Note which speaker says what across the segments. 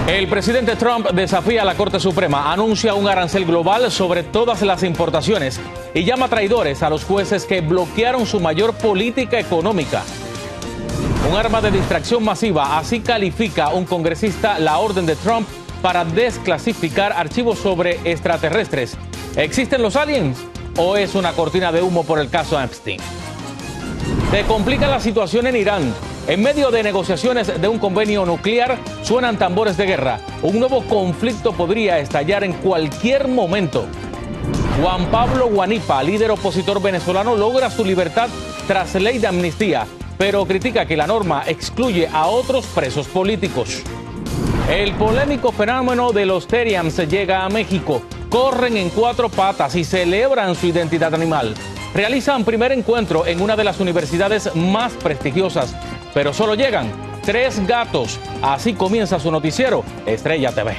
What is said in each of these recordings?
Speaker 1: El presidente Trump desafía a la Corte Suprema, anuncia un arancel global sobre todas las importaciones y llama traidores a los jueces que bloquearon su mayor política económica. Un arma de distracción masiva, así califica un congresista la orden de Trump para desclasificar archivos sobre extraterrestres. ¿Existen los aliens o es una cortina de humo por el caso Epstein? Se complica la situación en Irán. En medio de negociaciones de un convenio nuclear, suenan tambores de guerra. Un nuevo conflicto podría estallar en cualquier momento. Juan Pablo Guanipa, líder opositor venezolano, logra su libertad tras ley de amnistía, pero critica que la norma excluye a otros presos políticos. El polémico fenómeno de los Therians llega a México. Corren en cuatro patas y celebran su identidad animal. Realizan primer encuentro en una de las universidades más prestigiosas, pero solo llegan 3 gatos. Así comienza su noticiero Estrella TV.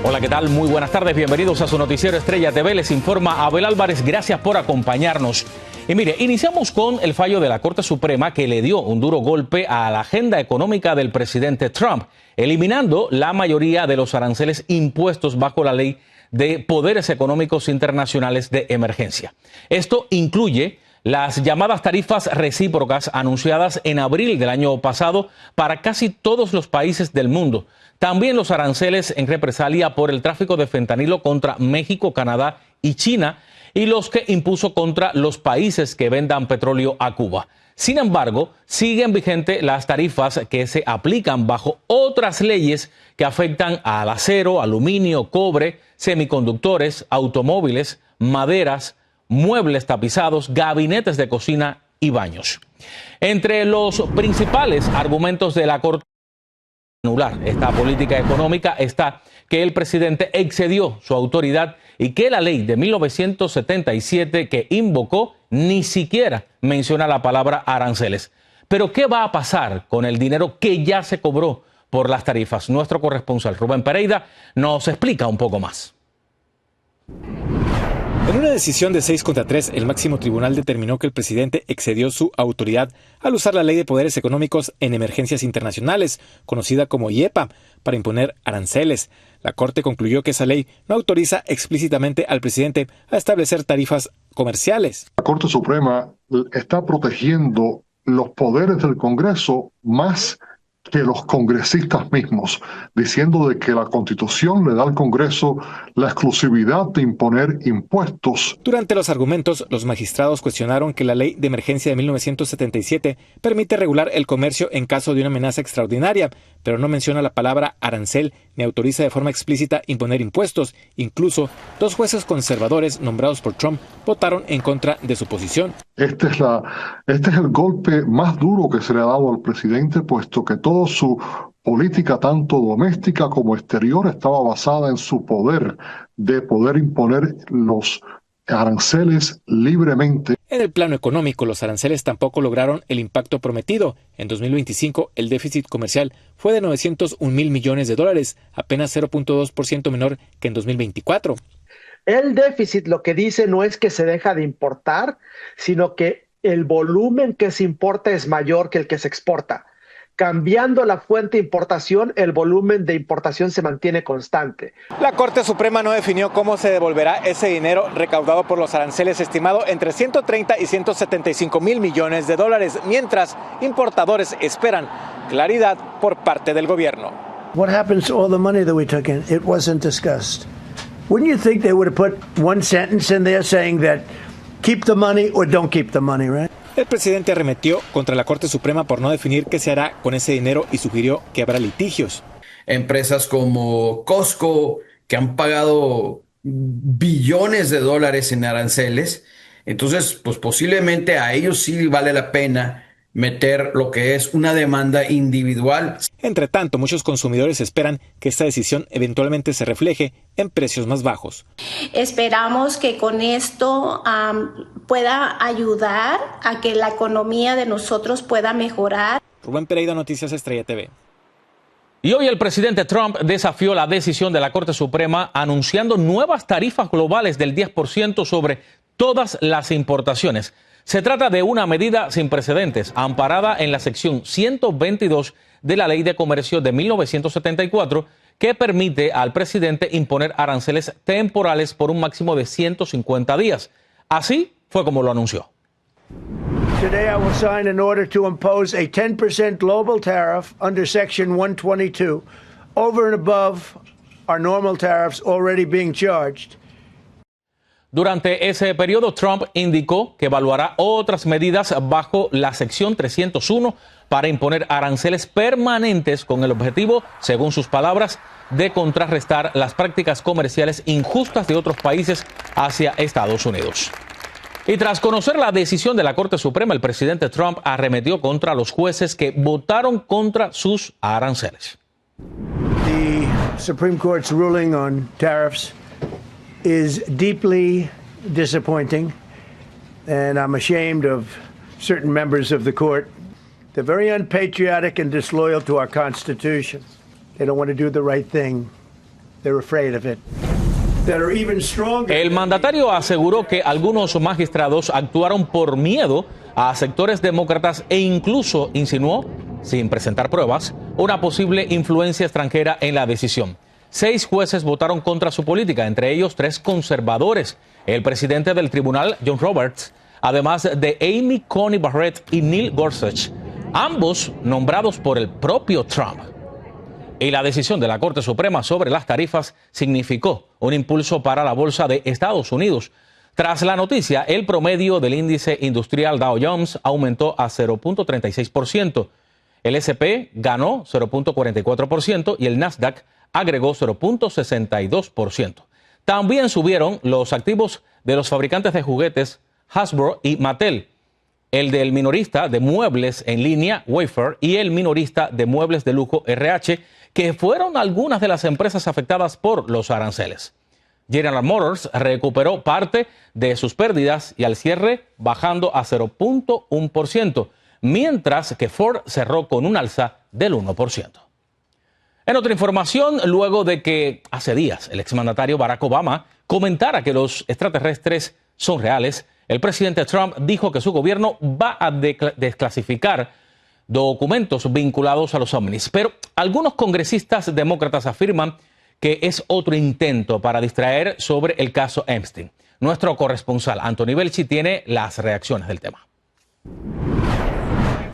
Speaker 1: Hola, ¿qué tal? Muy buenas tardes, bienvenidos a su noticiero Estrella TV. Les informa Abel Álvarez, gracias por acompañarnos. Y mire, iniciamos con el fallo de la Corte Suprema que le dio un duro golpe a la agenda económica del presidente Trump, eliminando la mayoría de los aranceles impuestos bajo la ley de poderes económicos internacionales de emergencia. Esto incluye las llamadas tarifas recíprocas anunciadas en abril del año pasado para casi todos los países del mundo. También los aranceles en represalia por el tráfico de fentanilo contra México, Canadá y China, y los que impuso contra los países que vendan petróleo a Cuba. Sin embargo, siguen vigentes las tarifas que se aplican bajo otras leyes que afectan al acero, aluminio, cobre, semiconductores, automóviles, maderas, muebles tapizados, gabinetes de cocina y baños. Entre los principales argumentos de la Corte anular esta política económica está que el presidente excedió su autoridad y que la ley de 1977 que invocó ni siquiera menciona la palabra aranceles. Pero ¿qué va a pasar con el dinero que ya se cobró por las tarifas? Nuestro corresponsal Rubén Pereira nos explica un poco más.
Speaker 2: En una decisión de 6-3, el máximo tribunal determinó que el presidente excedió su autoridad al usar la Ley de Poderes Económicos en Emergencias Internacionales, conocida como IEPA, para imponer aranceles. La Corte concluyó que esa ley no autoriza explícitamente al presidente a establecer tarifas comerciales.
Speaker 3: La Corte Suprema está protegiendo los poderes del Congreso más que los congresistas mismos, diciendo de que la Constitución le da al Congreso la exclusividad de imponer impuestos.
Speaker 2: Durante los argumentos, los magistrados cuestionaron que la Ley de Emergencia de 1977 permite regular el comercio en caso de una amenaza extraordinaria, pero no menciona la palabra arancel ni autoriza de forma explícita imponer impuestos. Incluso, 2 jueces conservadores nombrados por Trump votaron en contra de su posición.
Speaker 3: Este es el golpe más duro que se le ha dado al presidente, puesto que toda su política, tanto doméstica como exterior, estaba basada en su poder de poder imponer los aranceles libremente.
Speaker 2: En el plano económico, los aranceles tampoco lograron el impacto prometido. En 2025, el déficit comercial fue de $901 mil millones, apenas 0.2% menor que en 2024.
Speaker 4: El déficit lo que dice no es que se deja de importar, sino que el volumen que se importa es mayor que el que se exporta. Cambiando la fuente de importación, el volumen de importación se mantiene constante.
Speaker 2: La Corte Suprema no definió cómo se devolverá ese dinero recaudado por los aranceles, estimado entre 130 y 175 mil millones de dólares, mientras importadores esperan claridad por parte del gobierno.
Speaker 5: What happens to all the money that we took in? It wasn't discussed. Wouldn't you think they would have put one sentence in there saying that keep the money or don't keep the money, right?
Speaker 2: El presidente arremetió contra la Corte Suprema por no definir qué se hará con ese dinero y sugirió que habrá litigios.
Speaker 6: Empresas como Costco, que han pagado billones de dólares en aranceles, entonces pues posiblemente a ellos sí vale la pena meter lo que es una demanda individual.
Speaker 2: Entre tanto, muchos consumidores esperan que esta decisión eventualmente se refleje en precios más bajos.
Speaker 7: Esperamos que con esto pueda ayudar a que la economía de nosotros pueda mejorar.
Speaker 2: Rubén Pereira, Noticias Estrella TV.
Speaker 1: Y hoy el presidente Trump desafió la decisión de la Corte Suprema anunciando nuevas tarifas globales del 10% sobre todas las importaciones. Se trata de una medida sin precedentes, amparada en la sección 122 de la Ley de Comercio de 1974, que permite al presidente imponer aranceles temporales por un máximo de 150 días. Así fue como lo anunció.
Speaker 5: Today I will sign an order to impose a 10% global tariff under Section 122, over and above our normal tariffs already being charged.
Speaker 1: Durante ese periodo, Trump indicó que evaluará otras medidas bajo la sección 301 para imponer aranceles permanentes con el objetivo, según sus palabras, de contrarrestar las prácticas comerciales injustas de otros países hacia Estados Unidos. Y tras conocer la decisión de la Corte Suprema, el presidente Trump arremetió contra los jueces que votaron contra sus aranceles.
Speaker 5: The Supreme Court's ruling on tariffs is deeply disappointing, and I'm ashamed of certain members of the court. They're very unpatriotic and disloyal to our Constitution. They don't want to do the right thing. They're afraid of it. They're even stronger.
Speaker 1: El mandatario aseguró que algunos magistrados actuaron por miedo a sectores demócratas e incluso insinuó, sin presentar pruebas, una posible influencia extranjera en la decisión. 6 jueces votaron contra su política, entre ellos 3 conservadores. El presidente del tribunal, John Roberts, además de Amy Coney Barrett y Neil Gorsuch, ambos nombrados por el propio Trump. Y la decisión de la Corte Suprema sobre las tarifas significó un impulso para la bolsa de Estados Unidos. Tras la noticia, el promedio del índice industrial Dow Jones aumentó a 0.36%. El S&P ganó 0.44% y el Nasdaq agregó 0.62%. También subieron los activos de los fabricantes de juguetes Hasbro y Mattel, el del minorista de muebles en línea Wayfair y el minorista de muebles de lujo RH, que fueron algunas de las empresas afectadas por los aranceles. General Motors recuperó parte de sus pérdidas y al cierre bajando a 0.1%, mientras que Ford cerró con un alza del 1%. En otra información, luego de que hace días el exmandatario Barack Obama comentara que los extraterrestres son reales, el presidente Trump dijo que su gobierno va a desclasificar documentos vinculados a los ovnis. Pero algunos congresistas demócratas afirman que es otro intento para distraer sobre el caso Epstein. Nuestro corresponsal Anthony Belchi tiene las reacciones del tema.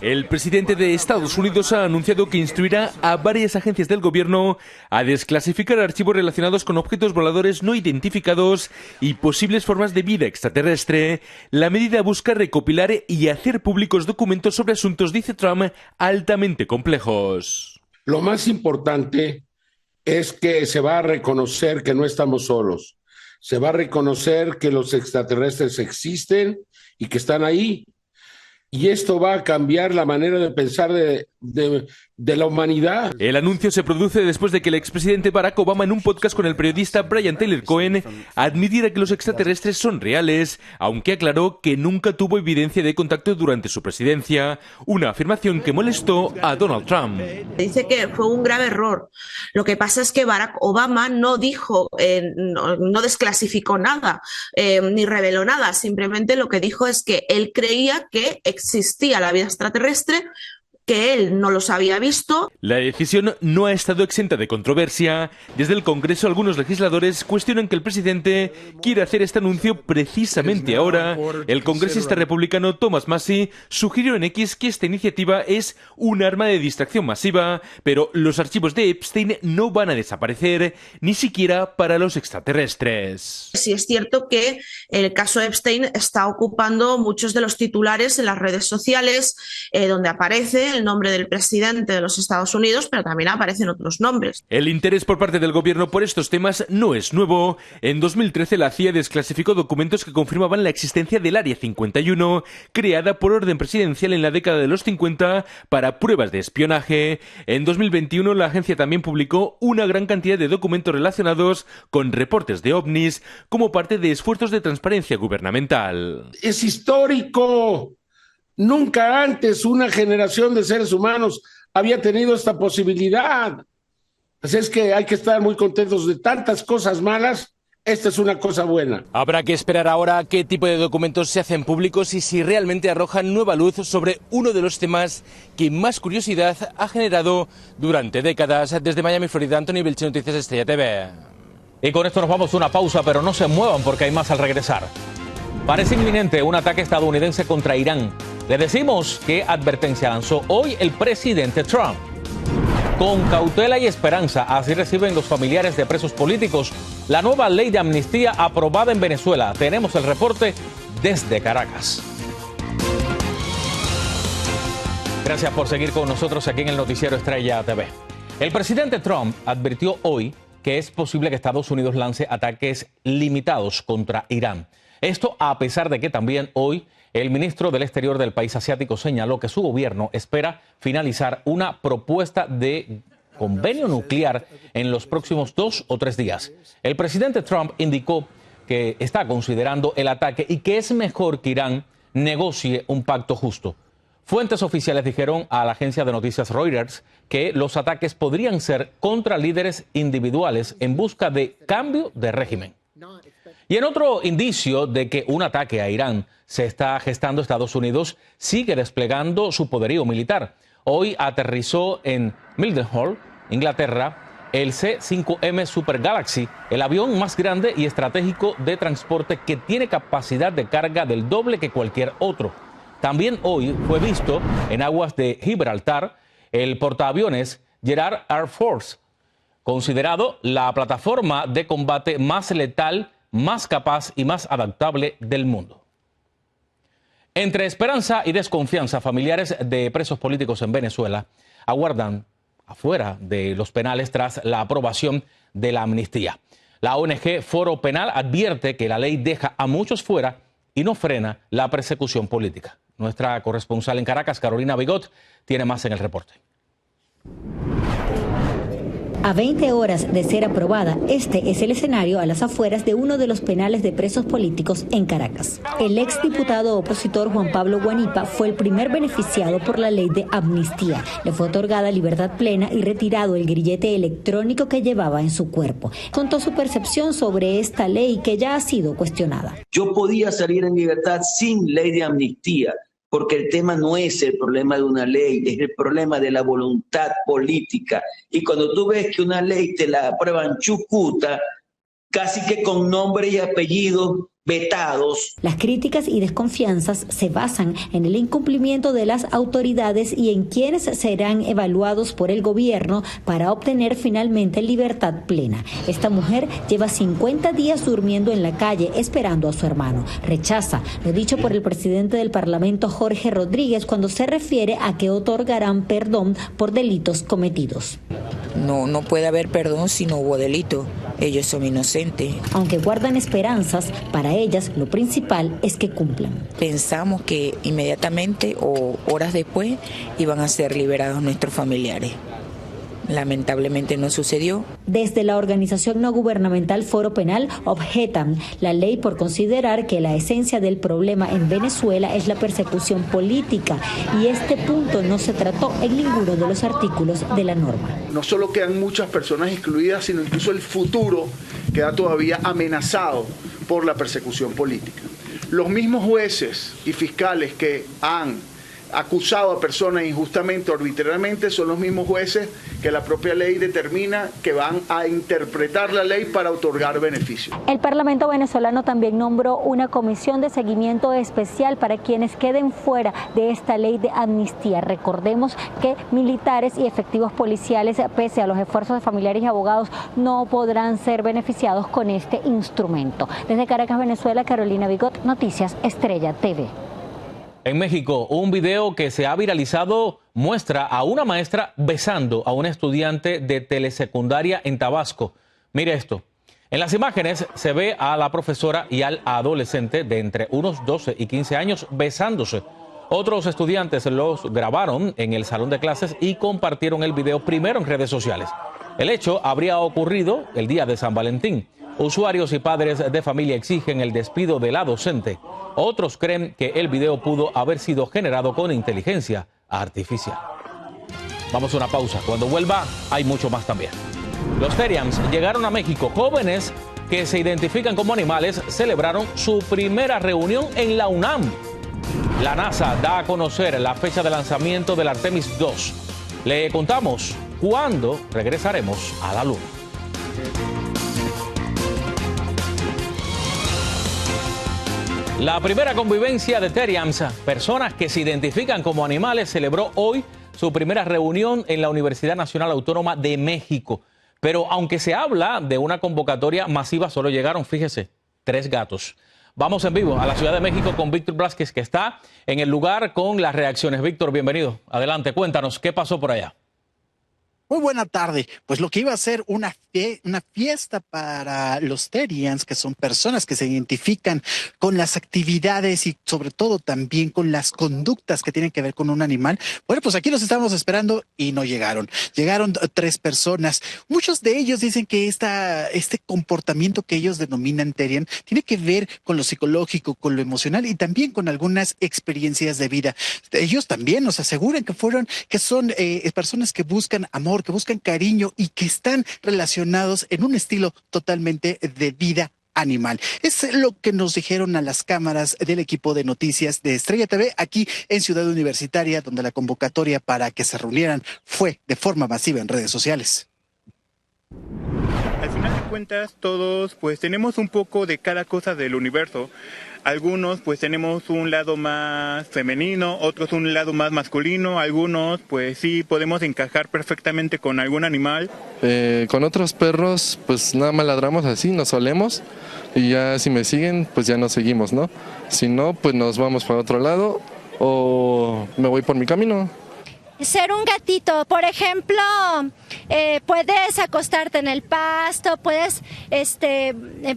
Speaker 8: El presidente de Estados Unidos ha anunciado que instruirá a varias agencias del gobierno a desclasificar archivos relacionados con objetos voladores no identificados y posibles formas de vida extraterrestre. La medida busca recopilar y hacer públicos documentos sobre asuntos, dice Trump, altamente complejos.
Speaker 9: Lo más importante es que se va a reconocer que no estamos solos. Se va a reconocer que los extraterrestres existen y que están ahí. Y esto va a cambiar la manera de pensar de la humanidad.
Speaker 8: El anuncio se produce después de que el expresidente Barack Obama, en un podcast con el periodista Brian Taylor Cohen, admitiera que los extraterrestres son reales, aunque aclaró que nunca tuvo evidencia de contacto durante su presidencia, una afirmación que molestó a Donald Trump.
Speaker 10: Dice que fue un grave error. Lo que pasa es que Barack Obama no dijo, no desclasificó nada, ni reveló nada. Simplemente lo que dijo es que él creía que existía la vida extraterrestre, que él no los había visto.
Speaker 8: La decisión no ha estado exenta de controversia. Desde el Congreso, algunos legisladores cuestionan que el presidente quiere hacer este anuncio precisamente ahora. El congresista republicano Thomas Massie sugirió en X que esta iniciativa es un arma de distracción masiva, pero los archivos de Epstein no van a desaparecer, ni siquiera para los extraterrestres.
Speaker 10: Sí es cierto que el caso Epstein está ocupando muchos de los titulares en las redes sociales, donde aparece el nombre del presidente de los Estados Unidos, pero también aparecen otros nombres.
Speaker 8: El interés por parte del gobierno por estos temas no es nuevo. En 2013 la CIA desclasificó documentos que confirmaban la existencia del Área 51, creada por orden presidencial en la década de los 50 para pruebas de espionaje. En 2021 la agencia también publicó una gran cantidad de documentos relacionados con reportes de ovnis como parte de esfuerzos de transparencia gubernamental.
Speaker 9: Es histórico. Nunca antes una generación de seres humanos había tenido esta posibilidad. Así es que hay que estar muy contentos de tantas cosas malas. Esta es una cosa buena.
Speaker 8: Habrá que esperar ahora qué tipo de documentos se hacen públicos y si realmente arrojan nueva luz sobre uno de los temas que más curiosidad ha generado durante décadas. Desde Miami, Florida, Anthony Vilche, Noticias Estrella TV.
Speaker 1: Y con esto nos vamos a una pausa, pero no se muevan porque hay más al regresar. Parece inminente un ataque estadounidense contra Irán. Le decimos qué advertencia lanzó hoy el presidente Trump. Con cautela y esperanza, así reciben los familiares de presos políticos la nueva ley de amnistía aprobada en Venezuela. Tenemos el reporte desde Caracas. Gracias por seguir con nosotros aquí en el Noticiero Estrella TV. El presidente Trump advirtió hoy que es posible que Estados Unidos lance ataques limitados contra Irán. Esto a pesar de que también hoy el ministro del Exterior del país asiático señaló que su gobierno espera finalizar una propuesta de convenio nuclear en los próximos 2 o 3 días. El presidente Trump indicó que está considerando el ataque y que es mejor que Irán negocie un pacto justo. Fuentes oficiales dijeron a la agencia de noticias Reuters que los ataques podrían ser contra líderes individuales en busca de cambio de régimen. Y en otro indicio de que un ataque a Irán se está gestando, Estados Unidos sigue desplegando su poderío militar. Hoy aterrizó en Mildenhall, Inglaterra, el C-5M Super Galaxy, el avión más grande y estratégico de transporte que tiene capacidad de carga del doble que cualquier otro. También hoy fue visto en aguas de Gibraltar el portaaviones Gerald Air Force, considerado la plataforma de combate más letal, más capaz y más adaptable del mundo. Entre esperanza y desconfianza, familiares de presos políticos en Venezuela aguardan afuera de los penales tras la aprobación de la amnistía. La ONG Foro Penal advierte que la ley deja a muchos fuera y no frena la persecución política. Nuestra corresponsal en Caracas, Carolina Bigot, tiene más en el reporte.
Speaker 11: A 20 horas de ser aprobada, este es el escenario a las afueras de uno de los penales de presos políticos en Caracas. El exdiputado opositor Juan Pablo Guanipa fue el primer beneficiado por la ley de amnistía. Le fue otorgada libertad plena y retirado el grillete electrónico que llevaba en su cuerpo. Contó su percepción sobre esta ley que ya ha sido cuestionada.
Speaker 12: Yo podía salir en libertad sin ley de amnistía, porque el tema no es el problema de una ley, es el problema de la voluntad política. Y cuando tú ves que una ley te la aprueban chucuta, casi que con nombre y apellido vetados.
Speaker 11: Las críticas y desconfianzas se basan en el incumplimiento de las autoridades y en quienes serán evaluados por el gobierno para obtener finalmente libertad plena. Esta mujer lleva 50 días durmiendo en la calle esperando a su hermano. Rechaza lo dicho por el presidente del Parlamento, Jorge Rodríguez, cuando se refiere a que otorgarán perdón por delitos cometidos.
Speaker 13: No puede haber perdón si no hubo delito. Ellos son inocentes.
Speaker 11: Aunque guardan esperanzas, para ellas lo principal es que cumplan.
Speaker 13: Pensamos que inmediatamente o horas después iban a ser liberados nuestros familiares. Lamentablemente no sucedió.
Speaker 11: Desde la organización no gubernamental Foro Penal objetan la ley por considerar que la esencia del problema en Venezuela es la persecución política y este punto no se trató en ninguno de los artículos de la norma.
Speaker 14: No solo quedan muchas personas excluidas, sino incluso el futuro queda todavía amenazado por la persecución política. Los mismos jueces y fiscales que han acusado a personas injustamente o arbitrariamente son los mismos jueces que la propia ley determina que van a interpretar la ley para otorgar beneficios.
Speaker 11: El Parlamento venezolano también nombró una comisión de seguimiento especial para quienes queden fuera de esta ley de amnistía. Recordemos que militares y efectivos policiales, pese a los esfuerzos de familiares y abogados, no podrán ser beneficiados con este instrumento. Desde Caracas, Venezuela, Carolina Bigot, Noticias Estrella TV.
Speaker 1: En México, un video que se ha viralizado muestra a una maestra besando a un estudiante de telesecundaria en Tabasco. Mire esto. En las imágenes se ve a la profesora y al adolescente de entre unos 12 y 15 años besándose. Otros estudiantes los grabaron en el salón de clases y compartieron el video primero en redes sociales. El hecho habría ocurrido el día de San Valentín. Usuarios y padres de familia exigen el despido de la docente. Otros creen que el video pudo haber sido generado con inteligencia artificial. Vamos a una pausa. Cuando vuelva, hay mucho más también. Los Terians llegaron a México, jóvenes que se identifican como animales celebraron su primera reunión en la UNAM. La NASA da a conocer la fecha de lanzamiento del Artemis 2. Le contamos cuándo regresaremos a la Luna. La primera convivencia de Terians, personas que se identifican como animales, celebró hoy su primera reunión en la Universidad Nacional Autónoma de México. Pero aunque se habla de una convocatoria masiva, solo llegaron, fíjese, 3 gatos. Vamos en vivo a la Ciudad de México con Víctor Blázquez, que está en el lugar con las reacciones. Víctor, bienvenido. Adelante, cuéntanos, ¿qué pasó por allá?
Speaker 15: Muy buena tarde. Pues lo que iba a ser una fiesta para los Terians, que son personas que se identifican con las actividades y sobre todo también con las conductas que tienen que ver con un animal. Bueno, pues aquí los estábamos esperando y no llegaron. Llegaron 3 personas. Muchos de ellos dicen que este comportamiento que ellos denominan Terian tiene que ver con lo psicológico, con lo emocional y también con algunas experiencias de vida. Ellos también nos aseguran que son personas que buscan amor, que buscan cariño y que están relacionados en un estilo totalmente de vida animal. Es lo que nos dijeron a las cámaras del equipo de noticias de Estrella TV aquí en Ciudad Universitaria, donde la convocatoria para que se reunieran fue de forma masiva en redes sociales.
Speaker 16: Al final de cuentas, todos pues tenemos un poco de cada cosa del universo. Algunos pues tenemos un lado más femenino, otros un lado más masculino, algunos pues sí podemos encajar perfectamente con algún animal.
Speaker 17: Con otros perros pues nada más ladramos así, nos solemos y ya si me siguen pues ya nos seguimos, ¿no? Si no pues nos vamos para otro lado o me voy por mi camino.
Speaker 18: Ser un gatito, por ejemplo, puedes acostarte en el pasto, puedes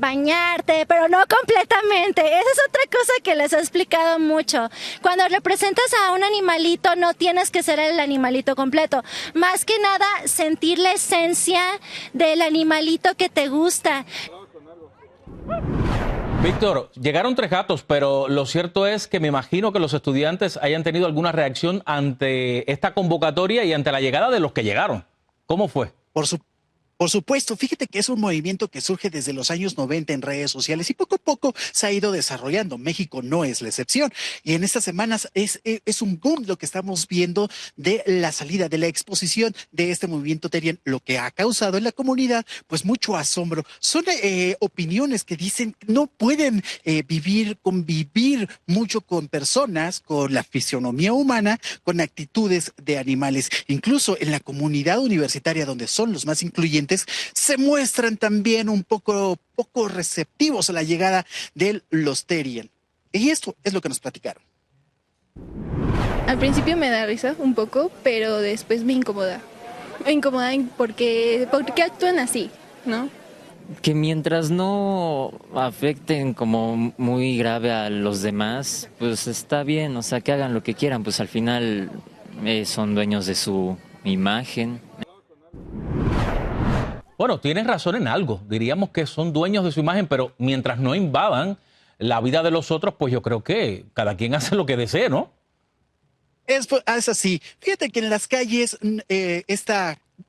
Speaker 18: bañarte, pero no completamente. Esa es otra cosa que les he explicado mucho. Cuando representas a un animalito, no tienes que ser el animalito completo. Más que nada, sentir la esencia del animalito que te gusta.
Speaker 1: Víctor, llegaron 3 gatos, pero lo cierto es que me imagino que los estudiantes hayan tenido alguna reacción ante esta convocatoria y ante la llegada de los que llegaron. ¿Cómo fue?
Speaker 15: Por supuesto, fíjate que es un movimiento que surge desde los años 90 en redes sociales y poco a poco se ha ido desarrollando. México no es la excepción. Y en estas semanas es un boom lo que estamos viendo de la salida, de la exposición de este movimiento Terian, lo que ha causado en la comunidad pues mucho asombro. Son opiniones que dicen que no pueden convivir mucho con personas, con la fisionomía humana, con actitudes de animales. Incluso en la comunidad universitaria, donde son los más incluyentes, se muestran también un poco receptivos a la llegada de los Terian. Y esto es lo que nos platicaron.
Speaker 19: Al principio me da risa un poco, pero después me incomoda. Me incomoda porque actúan así, ¿no?
Speaker 20: Que mientras no afecten como muy grave a los demás, pues está bien, o sea, que hagan lo que quieran, pues al final son dueños de su imagen.
Speaker 1: Bueno, tienes razón en algo. Diríamos que son dueños de su imagen, pero mientras no invadan la vida de los otros, pues yo creo que cada quien hace lo que desee, ¿no?
Speaker 15: Es así. Fíjate que en las calles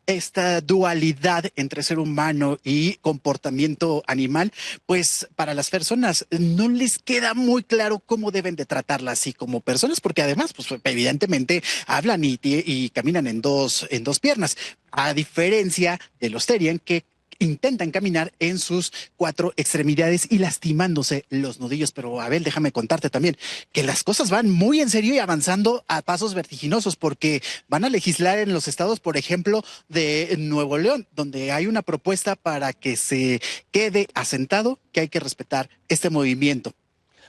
Speaker 15: esta dualidad entre ser humano y comportamiento animal, pues para las personas no les queda muy claro cómo deben de tratarla así como personas, porque además, pues evidentemente hablan y caminan en dos piernas, a diferencia de los Terian que intentan caminar en sus 4 extremidades y lastimándose los nudillos. Pero Abel, déjame contarte también que las cosas van muy en serio y avanzando a pasos vertiginosos, porque van a legislar en los estados, por ejemplo, de Nuevo León, donde hay una propuesta para que se quede asentado que hay que respetar este movimiento.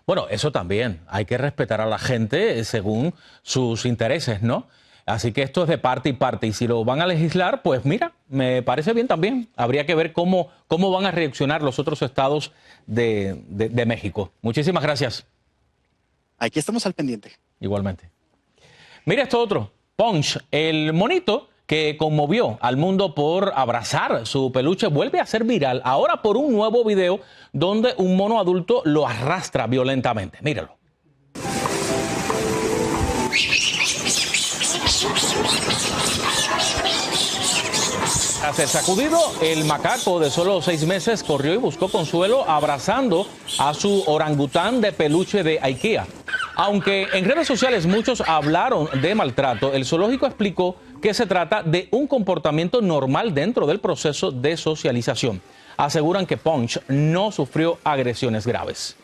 Speaker 1: Bueno, eso también, hay que respetar a la gente según sus intereses, ¿no? Así que esto es de parte y parte. Y si lo van a legislar, pues mira, me parece bien también. Habría que ver cómo van a reaccionar los otros estados de México. Muchísimas gracias.
Speaker 15: Aquí estamos al pendiente.
Speaker 1: Igualmente. Mira esto otro. Punch, el monito que conmovió al mundo por abrazar su peluche, vuelve a ser viral. Ahora por un nuevo video donde un mono adulto lo arrastra violentamente. Míralo. Tras ser sacudido, el macaco de solo 6 meses corrió y buscó consuelo abrazando a su orangután de peluche de IKEA. Aunque en redes sociales muchos hablaron de maltrato, el zoológico explicó que se trata de un comportamiento normal dentro del proceso de socialización. Aseguran que Punch no sufrió agresiones graves.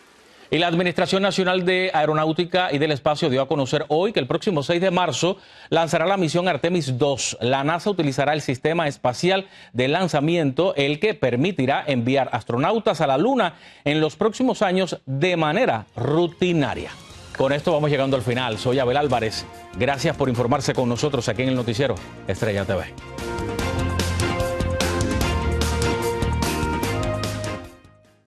Speaker 1: Y la Administración Nacional de Aeronáutica y del Espacio dio a conocer hoy que el próximo 6 de marzo lanzará la misión Artemis 2. La NASA utilizará el sistema espacial de lanzamiento, el que permitirá enviar astronautas a la Luna en los próximos años de manera rutinaria. Con esto vamos llegando al final. Soy Abel Álvarez. Gracias por informarse con nosotros aquí en el noticiero Estrella TV.